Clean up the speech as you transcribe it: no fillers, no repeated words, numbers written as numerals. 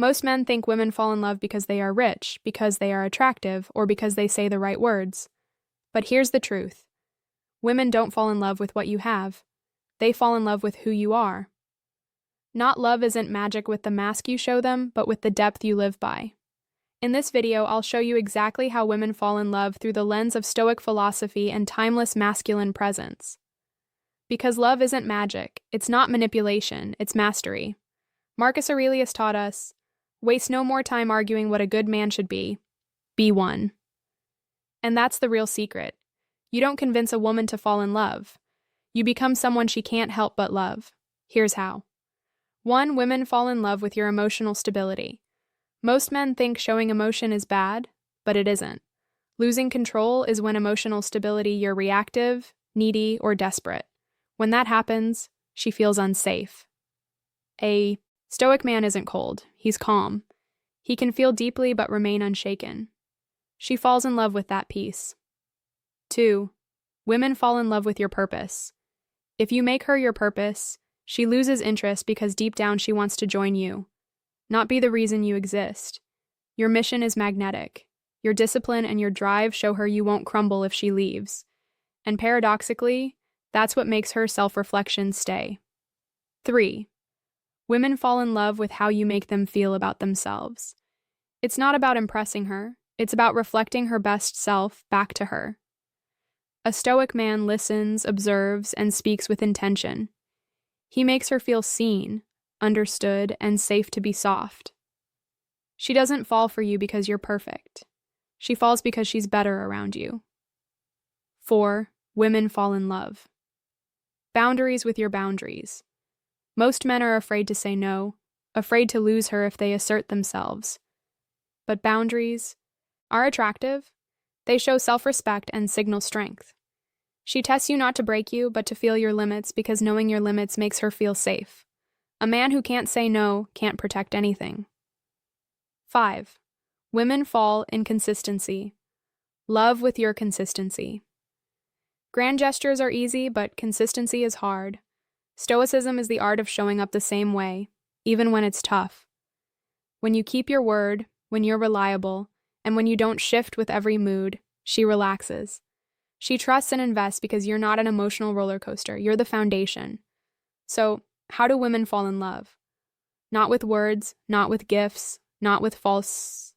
Most men think women fall in love because they are rich, because they are attractive, or because they say the right words. But here's the truth. Women don't fall in love with what you have. They fall in love with who you are. Not love isn't magic with the mask you show them, but with the depth you live by. In this video, I'll show you exactly how women fall in love through the lens of Stoic philosophy and timeless masculine presence. Because love isn't magic, it's not manipulation, it's mastery. Marcus Aurelius taught us, waste no more time arguing what a good man should be one. And that's the real secret. You don't convince a woman to fall in love. You become someone she can't help but love. Here's how. 1. Women fall in love with your emotional stability. Most men think showing emotion is bad, but it isn't. Losing control is when emotional stability you're reactive, needy, or desperate. When that happens, she feels unsafe. A Stoic man isn't cold, he's calm. He can feel deeply but remain unshaken. She falls in love with that peace. 2. Women fall in love with your purpose. If you make her your purpose, she loses interest because deep down she wants to join you, not be the reason you exist. Your mission is magnetic. Your discipline and your drive show her you won't crumble if she leaves. And paradoxically, that's what makes her self-reflection stay. 3. Women fall in love with how you make them feel about themselves. It's not about impressing her, it's about reflecting her best self back to her. A Stoic man listens, observes, and speaks with intention. He makes her feel seen, understood, and safe to be soft. She doesn't fall for you because you're perfect. She falls because she's better around you. 4. Women fall in love. Boundaries with your boundaries. Most men are afraid to say no, afraid to lose her if they assert themselves. But boundaries are attractive. They show self-respect and signal strength. She tests you not to break you, but to feel your limits because knowing your limits makes her feel safe. A man who can't say no can't protect anything. 5. Women fall in consistency. Love with your consistency. Grand gestures are easy, but consistency is hard. Stoicism is the art of showing up the same way, even when it's tough. When you keep your word, when you're reliable, and when you don't shift with every mood, she relaxes. She trusts and invests because you're not an emotional roller coaster, you're the foundation. So, how do women fall in love? Not with words, not with gifts, not with false